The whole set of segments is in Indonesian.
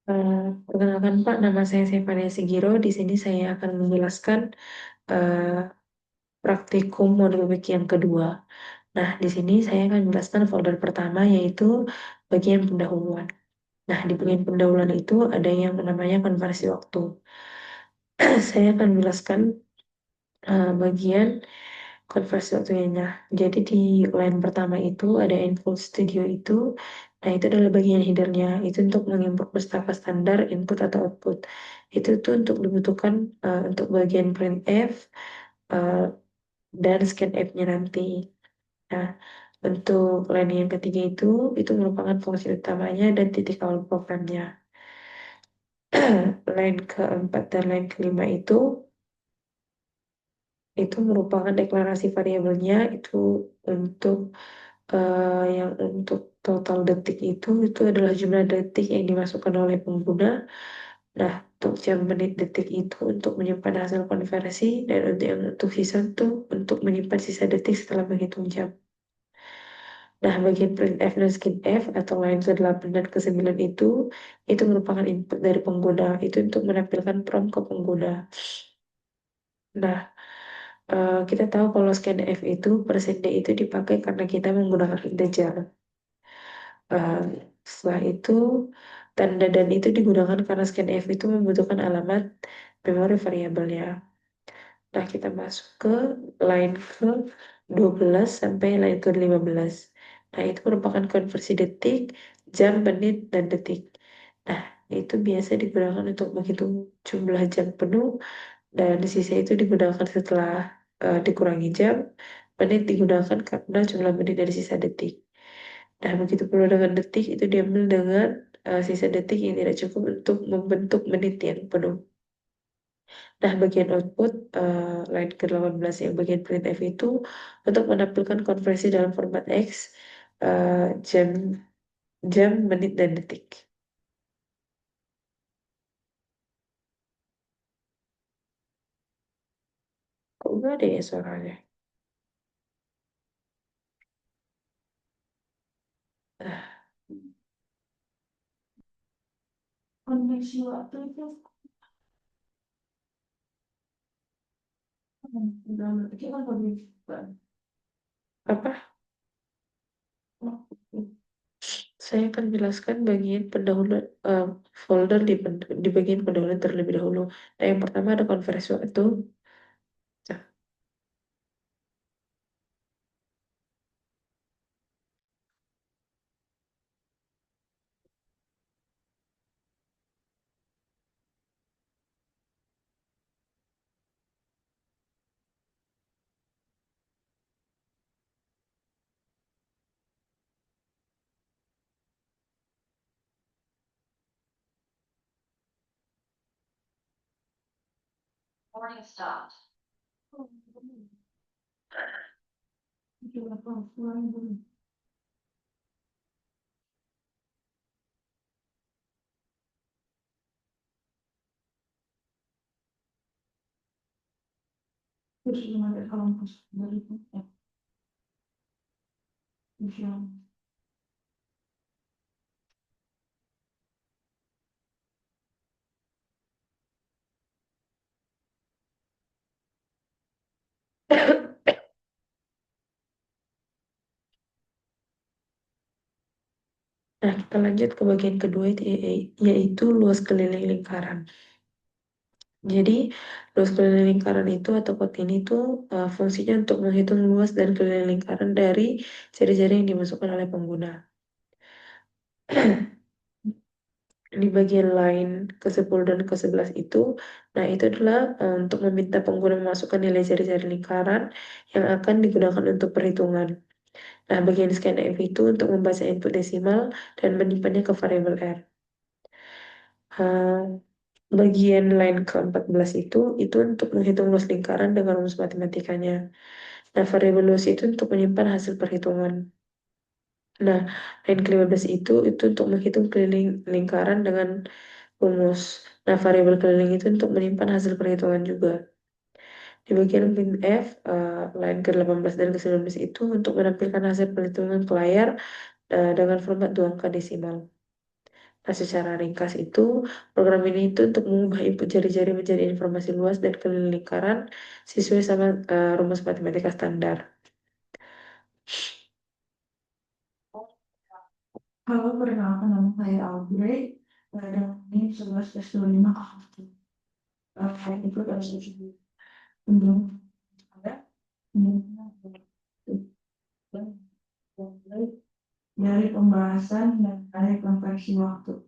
Perkenalkan Pak, nama saya Stefania Sigiro. Di sini saya akan menjelaskan eh, praktikum modul week yang kedua. Nah, di sini saya akan menjelaskan folder pertama yaitu bagian pendahuluan. Nah, di bagian pendahuluan itu ada yang namanya konversi waktu. Saya akan menjelaskan bagian konversi waktunya. Jadi di line pertama itu ada input studio itu. Nah, itu adalah bagian headernya. Itu untuk mengimport pustaka standar input atau output. Itu tuh untuk dibutuhkan untuk bagian printf uh, dan scanf-nya nanti. Nah, untuk line yang ketiga itu merupakan fungsi utamanya dan titik awal programnya. Line keempat dan line kelima itu merupakan deklarasi variabelnya itu untuk yang untuk total detik itu adalah jumlah detik yang dimasukkan oleh pengguna. Nah, untuk jam menit detik itu untuk menyimpan hasil konversi dan untuk sisa itu untuk menyimpan sisa detik setelah menghitung jam. Nah, bagian printf dan scanf atau line ke-8 dan ke-9 itu merupakan input dari pengguna. Itu untuk menampilkan prompt ke pengguna. Nah, kita tahu kalau scanf itu persen D itu dipakai karena kita menggunakan integer. Eh, Setelah itu tanda dan itu digunakan karena scanf itu membutuhkan alamat memori variabelnya. Nah, kita masuk ke line ke 12 sampai line ke 15. Nah, itu merupakan konversi detik, jam, menit, dan detik. Nah, itu biasa digunakan untuk menghitung jumlah jam penuh dan sisa itu digunakan setelah dikurangi jam, menit digunakan karena jumlah menit dari sisa detik. Nah, begitu pula dengan detik itu diambil dengan sisa detik yang tidak cukup untuk membentuk menit yang penuh. Nah, bagian output line ke-18 yang bagian printf itu untuk menampilkan konversi dalam format X, jam, jam, menit, dan detik. Kok nggak ada ya suaranya? Ah, koneksi waktu itu kita apa? Saya akan jelaskan bagian pendahuluan folder di bagian pendahuluan terlebih dahulu. Nah, yang pertama ada konversi waktu. Nah, nah, kita lanjut ke bagian kedua yaitu luas keliling lingkaran. Jadi, luas keliling lingkaran itu atau kot ini tuh fungsinya untuk menghitung luas dan keliling lingkaran dari jari-jari yang dimasukkan oleh pengguna. Di bagian lain ke-10 dan ke-11 itu, nah itu adalah untuk meminta pengguna memasukkan nilai jari-jari lingkaran yang akan digunakan untuk perhitungan. Nah, bagian scanf itu untuk membaca input desimal dan menyimpannya ke variabel R. Eh, Bagian line ke-14 itu untuk menghitung luas lingkaran dengan rumus matematikanya. Nah, variabel luas itu untuk menyimpan hasil perhitungan. Nah, line ke-15 itu untuk menghitung keliling lingkaran dengan rumus. Nah, variabel keliling itu untuk menyimpan hasil perhitungan juga. Di bagian printf, line ke-18 dan ke-19 itu untuk menampilkan hasil perhitungan ke layar dengan format 2 angka desimal. Nah, secara ringkas itu, program ini itu untuk mengubah input jari-jari menjadi informasi luas dan keliling lingkaran sesuai sama rumus matematika standar. Halo, perkenalkan nama saya Audrey. Dan ini 11 tes 25 aku. Saya ikut asosiasi penduduk ada dari pembahasan dan dari konversi waktu.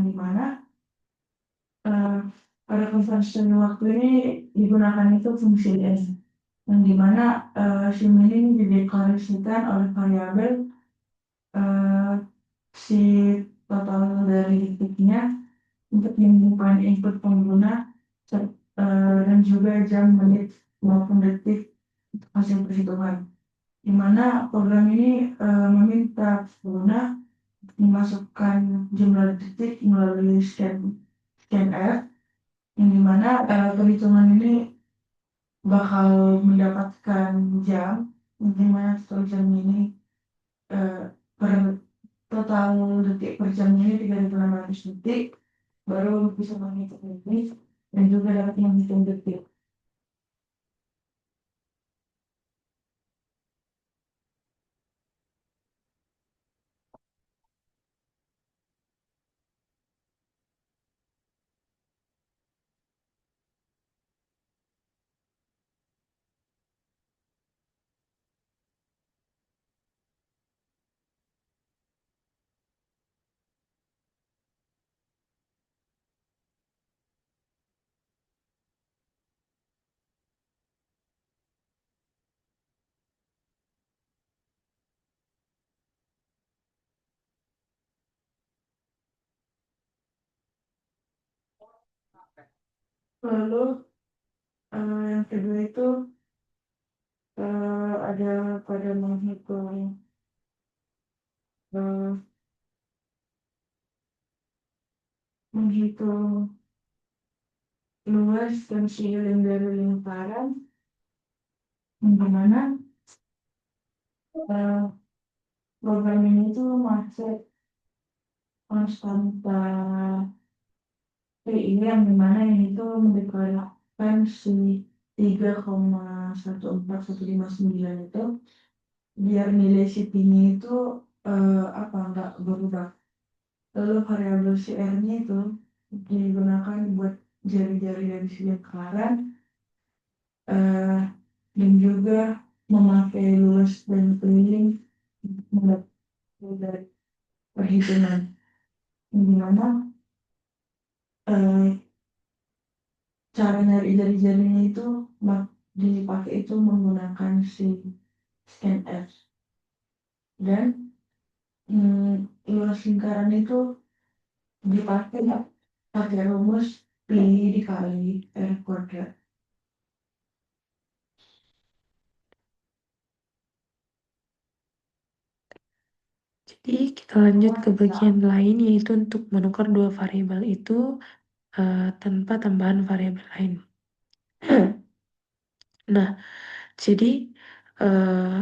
Di mana eh, pada konversi waktu ini digunakan itu fungsi S. Yang dimana SIM ini dideklarasikan oleh variabel eh, si total dari detiknya untuk menyimpan input pengguna dan juga jam, menit maupun detik untuk hasil perhitungan. Di mana program ini meminta pengguna memasukkan jumlah detik melalui scanf, yang dimana perhitungan ini bakal mendapatkan jam, yang dimana total jam ini eh, per total detik per jamnya ini 3.600 detik, baru bisa menghitung detik dan juga dapat menghitung detik. Lalu yang kedua itu ada pada eh, menghitung luas dan seiring dari lingkaran, yang dimana eh, program ini tuh masih konstanta PI, yang dimana ini tuh mendeklarasikan si 3,14159 itu biar nilai CP-nya itu apa nggak berubah. Lalu variabel CR-nya itu digunakan buat jari-jari dari si lingkaran eh, dan juga memakai luas dan keliling dari perhitungan, di mana eh, cara nyari jari-jarinya itu dipakai itu menggunakan si scanf, dan luas lingkaran itu dipakai pakai rumus pi dikali r kuadrat. Jadi kita lanjut ke bagian lain, yaitu untuk menukar dua variabel itu tanpa tambahan variabel lain. Nah, jadi eh,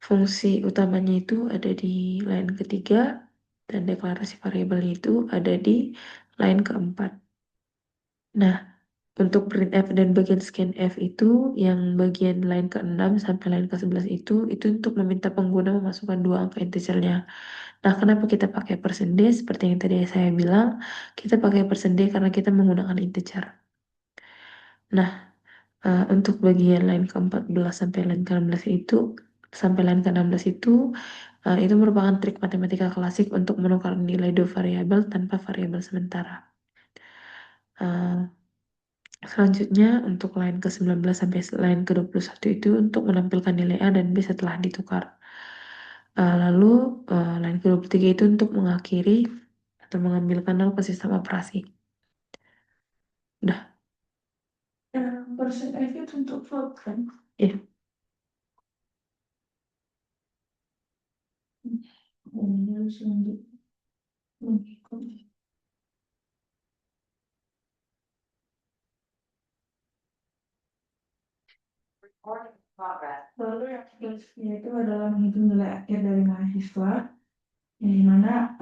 fungsi utamanya itu ada di line ketiga dan deklarasi variabelnya itu ada di line keempat. Nah, untuk printf dan bagian scanf itu yang bagian line ke-6 sampai line ke-11 itu untuk meminta pengguna memasukkan dua angka integernya. Nah, kenapa kita pakai percentage? Seperti yang tadi saya bilang, kita pakai percentage karena kita menggunakan integer. Nah, untuk bagian line ke-14 sampai line ke-16 itu merupakan trik matematika klasik untuk menukar nilai dua variabel tanpa variabel sementara. Selanjutnya untuk line ke-19 sampai line ke-21 itu untuk menampilkan nilai A dan B setelah ditukar. Lalu line ke-23 itu untuk mengakhiri atau mengambilkan nol ke sistem operasi. Udah. Persen F itu untuk float kan? Iya. Ini harus lanjut. Lalu yang selanjutnya itu adalah menghitung nilai akhir dari mahasiswa, yang dimana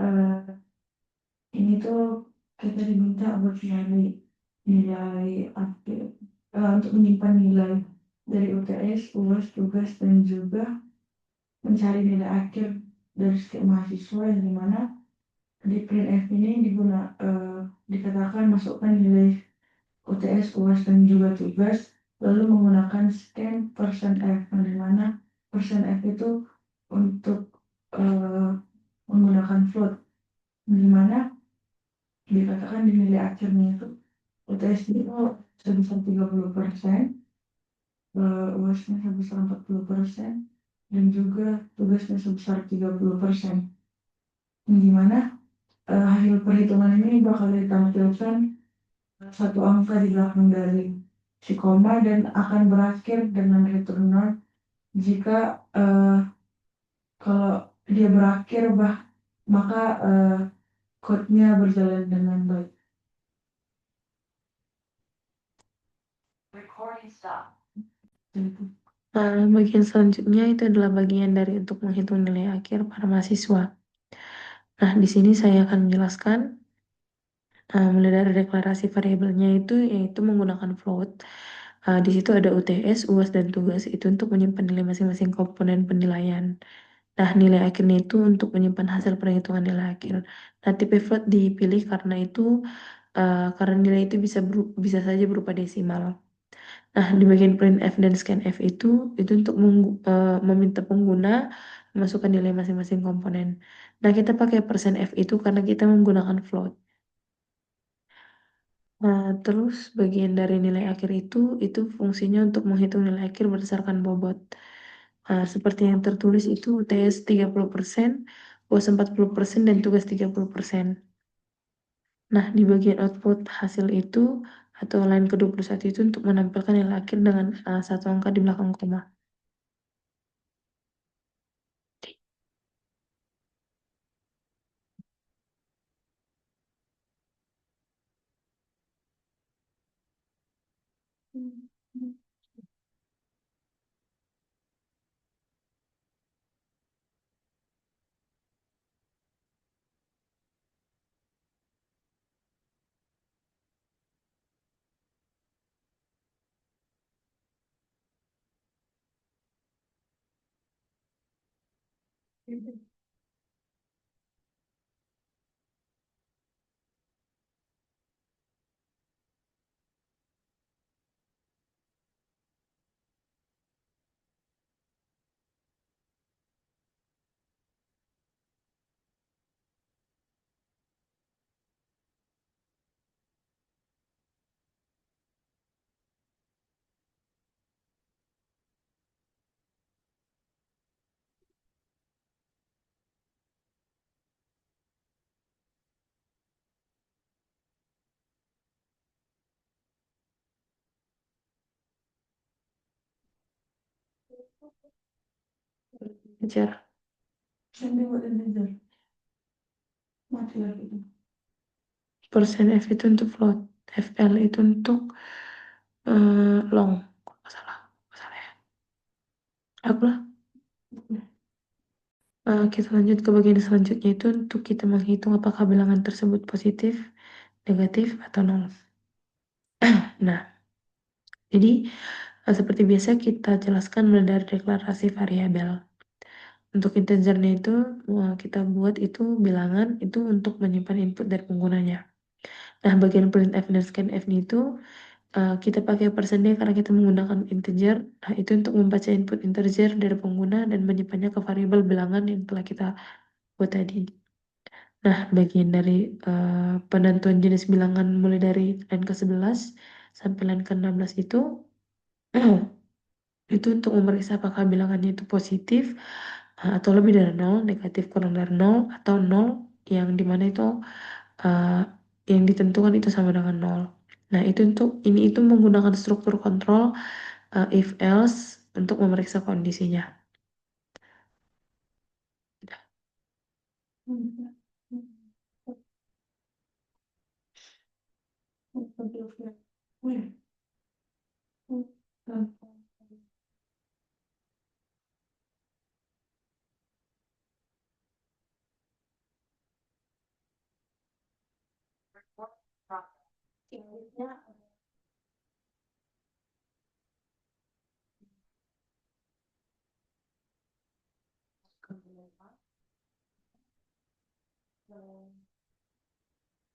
ini tuh kita diminta buat nyari nilai akhir, untuk menyimpan nilai dari UTS, UAS, tugas, dan juga mencari nilai akhir dari setiap mahasiswa, yang dimana di printf ini dikatakan masukkan nilai UTS, UAS, dan juga tugas, lalu menggunakan scan persen F, yang dimana persen F itu untuk menggunakan float, yang dimana dikatakan di nilai akhirnya itu UTS itu sebesar 30%, UAS-nya sebesar 40%, dan juga tugasnya sebesar 30%. Yang dimana hasil perhitungan ini bakal ditampilkan satu angka di belakang dari si koma dan akan berakhir dengan return nol jika kalau dia berakhir maka code-nya berjalan dengan baik. Recording stop. Bagian selanjutnya itu adalah bagian dari untuk menghitung nilai akhir para mahasiswa. Nah, di sini saya akan menjelaskan mulai dari deklarasi variabelnya itu yaitu menggunakan float. Di situ ada UTS, UAS, dan tugas itu untuk menyimpan nilai masing-masing komponen penilaian. Nah, nilai akhirnya itu untuk menyimpan hasil perhitungan nilai akhir. Nah, tipe float dipilih karena itu karena nilai itu bisa saja berupa desimal. Nah, di bagian printf dan scanf itu untuk meminta pengguna memasukkan nilai masing-masing komponen. Nah, kita pakai persen %f itu karena kita menggunakan float. Nah, terus bagian dari nilai akhir itu fungsinya untuk menghitung nilai akhir berdasarkan bobot. Seperti yang tertulis itu UTS 30%, UAS 40%, dan tugas 30%. Nah, di bagian output hasil itu atau line ke-21 itu untuk menampilkan nilai akhir dengan satu angka di belakang koma. Kejar. Sampai buat integer. Mati lagi itu. Persen F itu untuk float. FL itu untuk long. Kalau nggak salah. Nggak salah ya. Apalah. Kita lanjut ke bagian selanjutnya itu untuk kita menghitung apakah bilangan tersebut positif, negatif, atau nol. Nah, jadi seperti biasa kita jelaskan mulai dari deklarasi variabel. Untuk integernya itu kita buat itu bilangan itu untuk menyimpan input dari penggunanya. Nah, bagian printf dan scanf itu kita pakai persennya karena kita menggunakan integer. Nah, itu untuk membaca input integer dari pengguna dan menyimpannya ke variabel bilangan yang telah kita buat tadi. Nah, bagian dari penentuan jenis bilangan mulai dari line ke-11 sampai line ke-16 itu untuk memeriksa apakah bilangannya itu positif atau lebih dari 0, negatif kurang dari 0, atau 0 yang dimana itu uh, yang ditentukan itu sama dengan 0. Nah, ini itu menggunakan struktur kontrol if else untuk memeriksa kondisinya.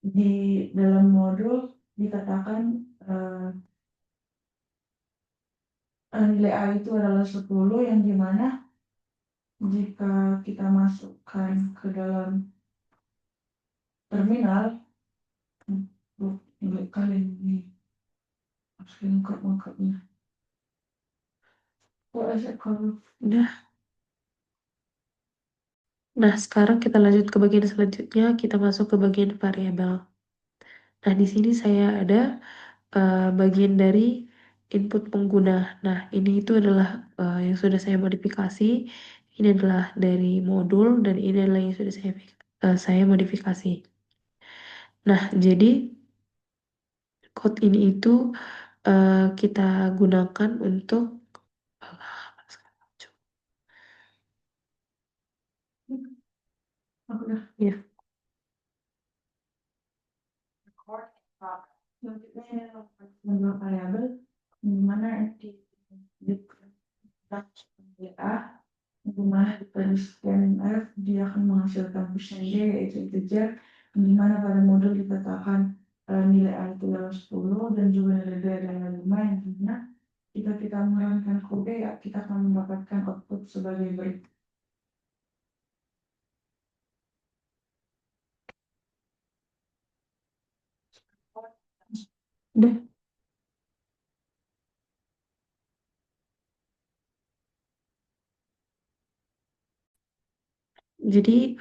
Di dalam modul dikatakan nilai A itu adalah 10 yang dimana jika kita masukkan ke dalam terminal nilai kalian ini harus lengkap-lengkapnya. Udah. Nah, sekarang kita lanjut ke bagian selanjutnya, kita masuk ke bagian variabel. Nah, di sini saya ada bagian dari input pengguna. Nah, ini itu adalah yang sudah saya modifikasi. Ini adalah dari modul dan ini adalah yang sudah saya modifikasi. Nah, jadi code ini itu kita gunakan untuk ya. Selanjutnya sebuah variabel di mana di A di mana di scan F dia akan menghasilkan persen D yaitu integer di mana pada modul dikatakan nilai A itu adalah 10 dan juga nilai D adalah 5 yang dimana jika kita menggunakan kode ya kita akan mendapatkan output sebagai berikut. Udah. Jadi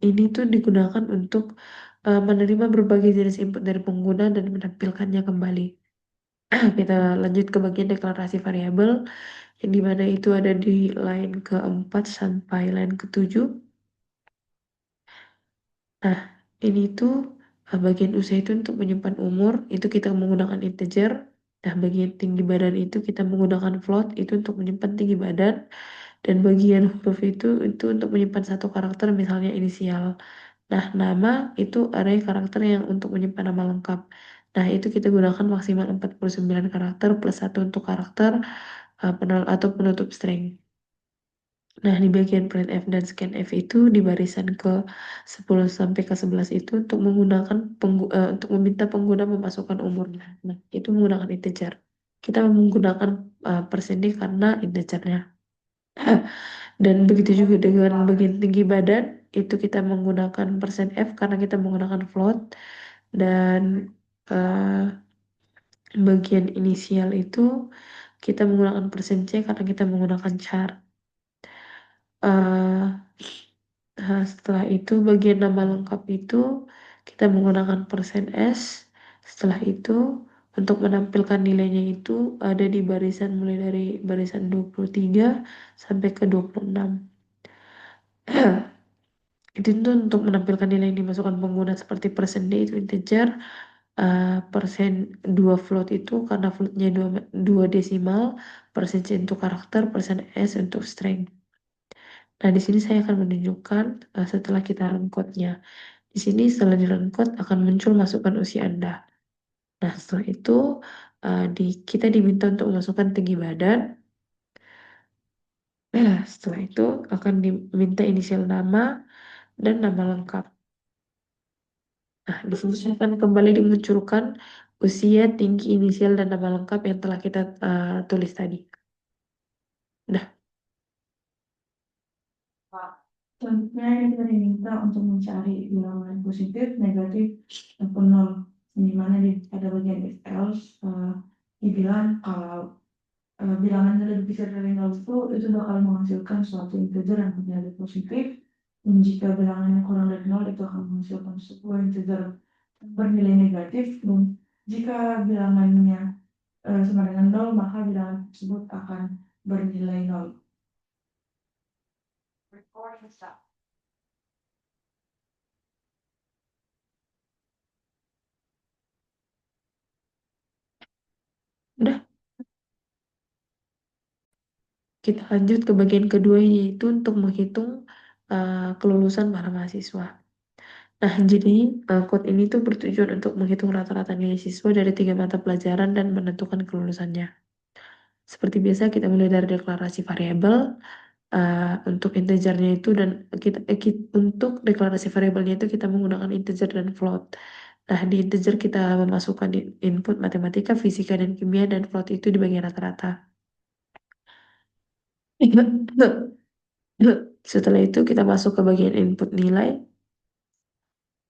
ini tuh digunakan untuk menerima berbagai jenis input dari pengguna dan menampilkannya kembali. Kita lanjut ke bagian deklarasi variabel, yang dimana itu ada di line keempat sampai line ketujuh. Nah, ini tuh bagian usia itu untuk menyimpan umur, itu kita menggunakan integer. Nah, bagian tinggi badan itu kita menggunakan float, itu untuk menyimpan tinggi badan. Dan bagian huruf itu untuk menyimpan satu karakter, misalnya inisial. Nah, nama itu array karakter yang untuk menyimpan nama lengkap. Nah, itu kita gunakan maksimal 49 karakter plus satu untuk karakter atau penutup string. Nah, di bagian printf dan scanf itu di barisan ke 10 sampai ke 11 itu untuk menggunakan untuk meminta pengguna memasukkan umurnya. Nah, itu menggunakan integer. Kita menggunakan persen D karena integernya. Dan begitu juga dengan bagian tinggi badan, itu kita menggunakan persen F karena kita menggunakan float. Dan bagian inisial itu kita menggunakan persen C karena kita menggunakan char. Setelah itu bagian nama lengkap itu kita menggunakan persen S. Setelah itu untuk menampilkan nilainya itu ada di barisan mulai dari barisan 23 sampai ke 26. Itu tuh untuk menampilkan nilai yang dimasukkan pengguna seperti persen D itu integer, persen 2 float itu karena floatnya 2 desimal, persen C untuk karakter, persen S untuk string. Nah, di sini saya akan menunjukkan setelah kita run code-nya. Di sini setelah di run code akan muncul masukan usia Anda. Nah, setelah itu kita diminta untuk memasukkan tinggi badan. Nah, setelah itu akan diminta inisial nama dan nama lengkap. Nah, di sini akan kembali dimunculkan usia, tinggi, inisial, dan nama lengkap yang telah kita tulis tadi. Nah, Selanjutnya kita diminta untuk mencari bilangan positif, negatif, ataupun nol. Di mana pada bagian if else dibilang kalau bilangan lebih besar dari nol itu bakal menghasilkan suatu integer yang bernilai positif. Dan jika bilangannya kurang dari nol itu akan menghasilkan sebuah integer bernilai negatif. Dan jika bilangannya sama dengan nol maka bilangan tersebut akan bernilai nol. udah. Kita lanjut ke bagian kedua, yaitu untuk menghitung kelulusan para mahasiswa. Nah, jadi code ini tuh bertujuan untuk menghitung rata-rata nilai siswa dari 3 mata pelajaran dan menentukan kelulusannya. Seperti biasa, kita mulai dari deklarasi variabel. Untuk integernya itu dan untuk deklarasi variabelnya itu kita menggunakan integer dan float. Nah, di integer kita memasukkan input matematika, fisika, dan kimia, dan float itu dibagi rata-rata. Setelah itu kita masuk ke bagian input nilai,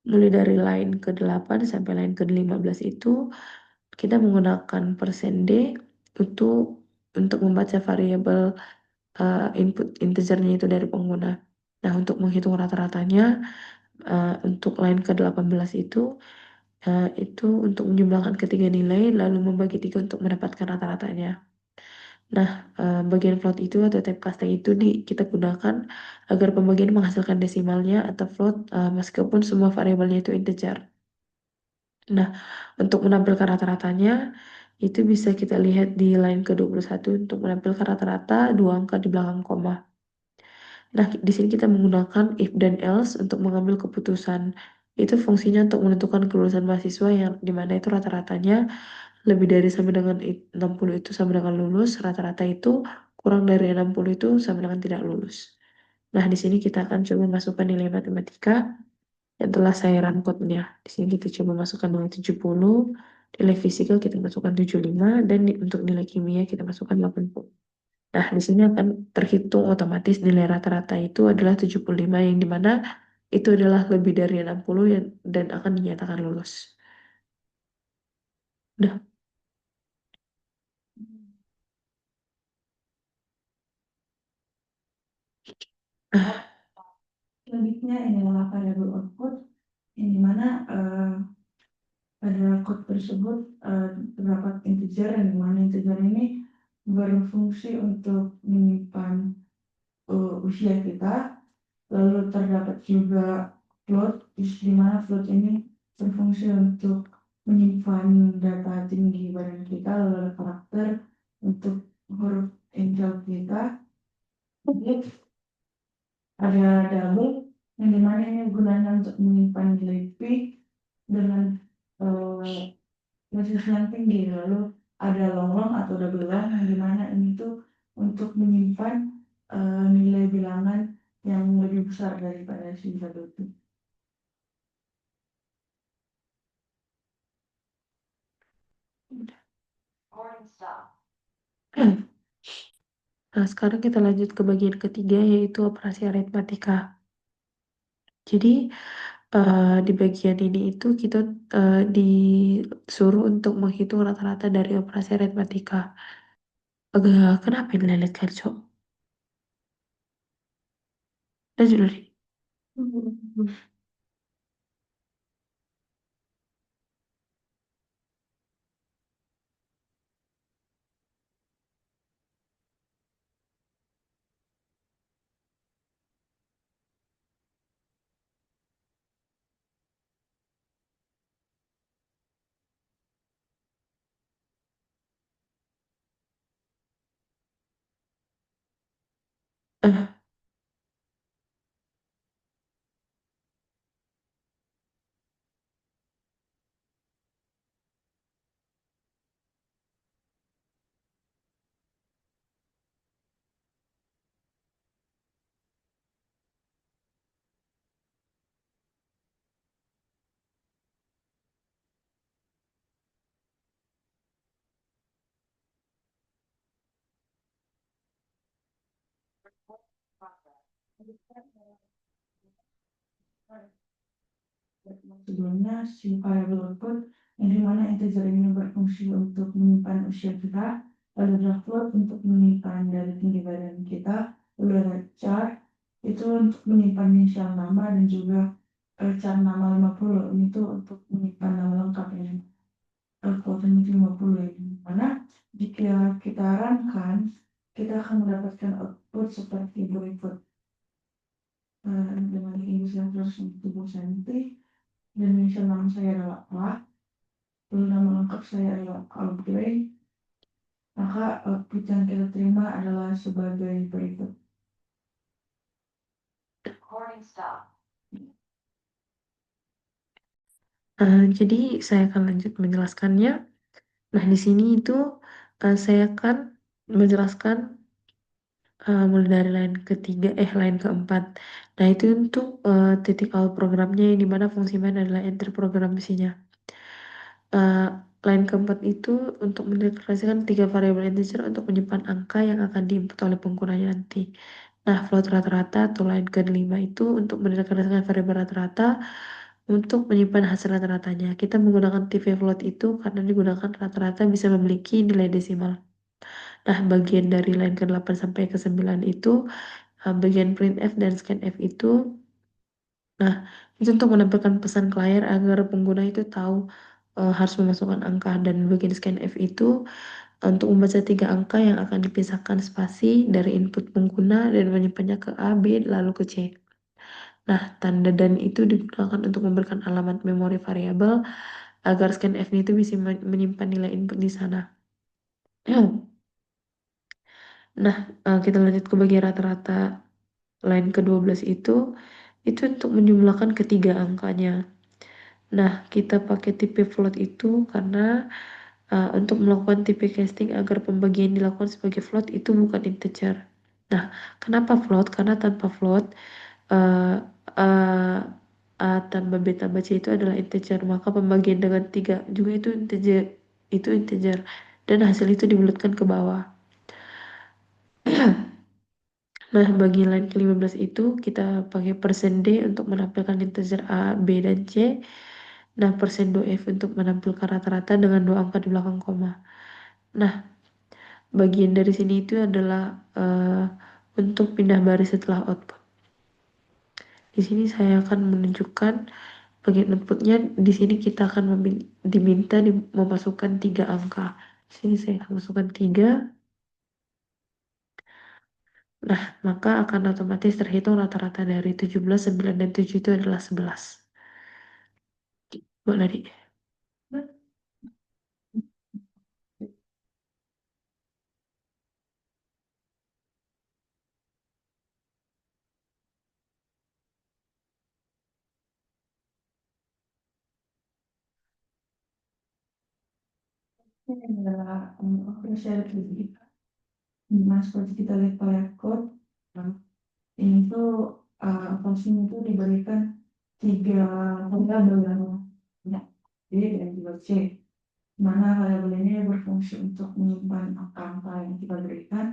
mulai dari line ke-8 sampai line ke-15 itu kita menggunakan persen %D untuk membaca variabel input integernya itu dari pengguna. Nah, untuk menghitung rata-ratanya, untuk line ke-18 itu untuk menjumlahkan ketiga nilai lalu membagi 3 untuk mendapatkan rata-ratanya. Nah, bagian float itu atau typecasting itu kita gunakan agar pembagian menghasilkan desimalnya atau float meskipun semua variabelnya itu integer. Nah, untuk menampilkan rata-ratanya itu bisa kita lihat di line ke-21 untuk menampilkan rata-rata 2 angka di belakang koma. Nah, di sini kita menggunakan if dan else untuk mengambil keputusan. Itu fungsinya untuk menentukan kelulusan mahasiswa yang dimana itu rata-ratanya lebih dari sama dengan 60 itu sama dengan lulus, rata-rata itu kurang dari 60 itu sama dengan tidak lulus. Nah, di sini kita akan coba masukkan nilai matematika yang telah saya run code-nya. Di sini kita coba masukkan nilai 70, nilai fisika kita masukkan 75, dan untuk nilai kimia kita masukkan 80. Nah, di sini akan terhitung otomatis nilai rata-rata itu adalah 75 yang dimana itu adalah lebih dari 60 dan akan dinyatakan lulus. Udah. Ah, Selanjutnya ini adalah variable output, yang dimana pada code tersebut terdapat integer, yang dimana integer ini berfungsi untuk menyimpan usia kita. Lalu terdapat juga float, di mana float ini berfungsi untuk menyimpan data tinggi badan kita, lalu ada karakter untuk huruf initial kita. Jadi ada double, yang dimana ini gunanya untuk menyimpan nilai P dengan basis yang tinggi. Lalu ada long long atau double long, yang dimana ini tuh untuk menyimpan nilai bilangan yang lebih besar daripada si double itu. Nah, sekarang kita lanjut ke bagian ketiga yaitu operasi aritmatika. Jadi di bagian ini itu kita disuruh untuk menghitung rata-rata dari operasi aritmatika. Kenapa ini lelet kan, Cok? Lanjut lagi. Eh, Sebelumnya si variable output, yang dimana integer ini berfungsi untuk menyimpan usia kita, lalu ada float untuk menyimpan dari tinggi badan kita, lalu ada char itu untuk menyimpan inisial nama, dan juga char nama 50 ini tuh untuk menyimpan nama lengkap yang kuotanya itu 50, yang dimana jika kita runkan kita akan mendapatkan output seperti berikut. Dengan tinggi 170 cm dan inisial nama saya adalah A, lalu nama lengkap saya adalah Aubrey, maka output yang kita terima adalah sebagai berikut. . Jadi saya akan lanjut menjelaskannya. Nah, di sini itu saya akan menjelaskan mulai dari line ketiga, line keempat. Nah, itu untuk titik awal programnya yang dimana fungsi main adalah enter program isinya. Eh, Line keempat itu untuk mendeklarasikan tiga variabel integer untuk menyimpan angka yang akan diinput oleh penggunanya nanti. Nah, float rata-rata atau line kelima itu untuk mendeklarasikan variabel rata-rata untuk menyimpan hasil rata-ratanya. Kita menggunakan TV float itu karena digunakan rata-rata bisa memiliki nilai desimal. Nah, bagian dari line ke-8 sampai ke-9 itu, bagian printf dan scanf itu, nah, itu untuk menampilkan pesan ke layar agar pengguna itu tahu harus memasukkan angka, dan bagian scanf itu untuk membaca tiga angka yang akan dipisahkan spasi dari input pengguna dan menyimpannya ke A, B, lalu ke C. Nah, tanda dan itu digunakan untuk memberikan alamat memori variabel agar scanf itu bisa menyimpan nilai input di sana. Nah, kita lanjut ke bagian rata-rata line ke-12 itu untuk menjumlahkan ketiga angkanya. Nah, kita pakai tipe float itu karena untuk melakukan tipe casting agar pembagian dilakukan sebagai float itu bukan integer. Nah, kenapa float? Karena tanpa float uh, uh, A tambah B tambah C itu adalah integer, maka pembagian dengan 3 juga itu integer, dan hasil itu dibulatkan ke bawah. Nah, bagi line ke-15 itu kita pakai persen %D untuk menampilkan integer A, B, dan C. Nah, persen %2F untuk menampilkan rata-rata dengan dua angka di belakang koma. Nah, bagian dari sini itu adalah untuk pindah baris setelah output. Di sini saya akan menunjukkan bagian outputnya. Di sini kita akan diminta memasukkan 3 angka. Di sini saya akan masukkan 3. Nah, maka akan otomatis terhitung rata-rata dari 17, 9, dan 7 itu adalah 11. Boleh di. Ini adalah official kita. Mas seperti kita lihat pada code, ini tuh fungsinya itu diberikan tiga variabel yang banyak. Jadi dan juga C, mana variabel ini berfungsi untuk menyimpan angka-angka yang kita berikan.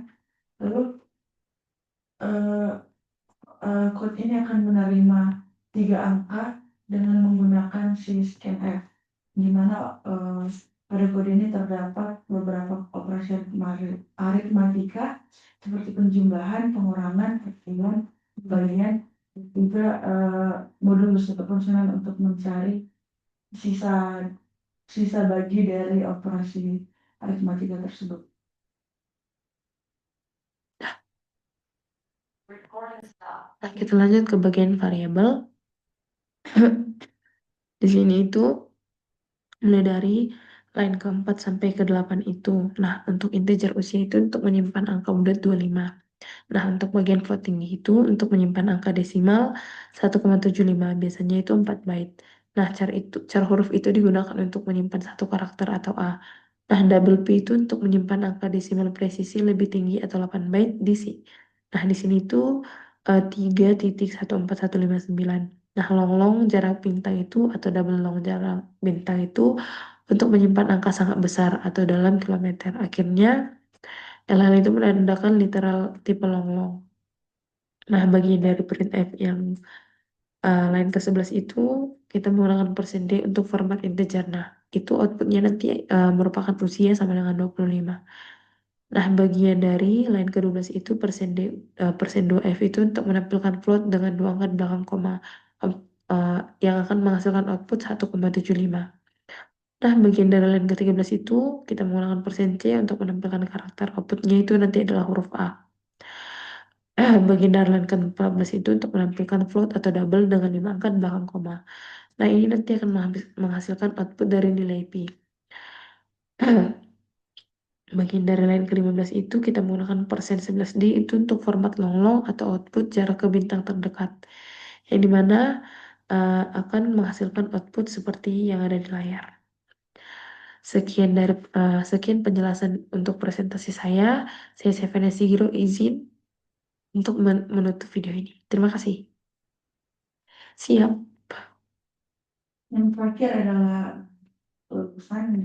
Lalu eh, code ini akan menerima tiga angka dengan menggunakan si scanf, di mana pada kode ini terdapat beberapa operasi aritmatika seperti penjumlahan, pengurangan, perkalian, pembagian, juga modulus atau fungsional untuk mencari sisa sisa bagi dari operasi aritmatika tersebut. Nah, kita lanjut ke bagian variabel. Di sini itu mulai dari line ke-4 sampai ke-8 itu. Nah, untuk integer usia itu untuk menyimpan angka bulat 25. Nah, untuk bagian floating itu untuk menyimpan angka desimal 1,75. Biasanya itu 4 byte. Nah, cara huruf itu digunakan untuk menyimpan satu karakter atau A. Nah, double P itu untuk menyimpan angka desimal presisi lebih tinggi atau 8 byte di sini. Nah, di sini itu 3.14159. Nah, long long jarak bintang itu atau double long jarak bintang itu untuk menyimpan angka sangat besar atau dalam kilometer. Akhirnya, LL itu menandakan literal tipe long long. Nah, bagian dari printf yang line ke-11 itu kita menggunakan persen %D untuk format integer. Nah, itu outputnya nanti merupakan usia sama dengan 25. Nah, bagian dari line ke-12 itu persen %2F itu untuk menampilkan float dengan dua angka di belakang koma yang akan menghasilkan output 1,75. Nah, bagian dari line ke-13 itu kita menggunakan persen %C untuk menampilkan karakter outputnya itu nanti adalah huruf A. Bagian dari line ke-14 itu untuk menampilkan float atau double dengan 5 angka di belakang koma. Nah, ini nanti akan menghasilkan output dari nilai pi. Bagian dari line ke-15 itu kita menggunakan persen 11D itu untuk format long long atau output jarak ke bintang terdekat. Yang dimana akan menghasilkan output seperti yang ada di layar. Sekian penjelasan untuk presentasi saya. Saya Sevena Sigiro izin untuk menutup video ini. Terima kasih. Siap. Yang terakhir adalah lulusan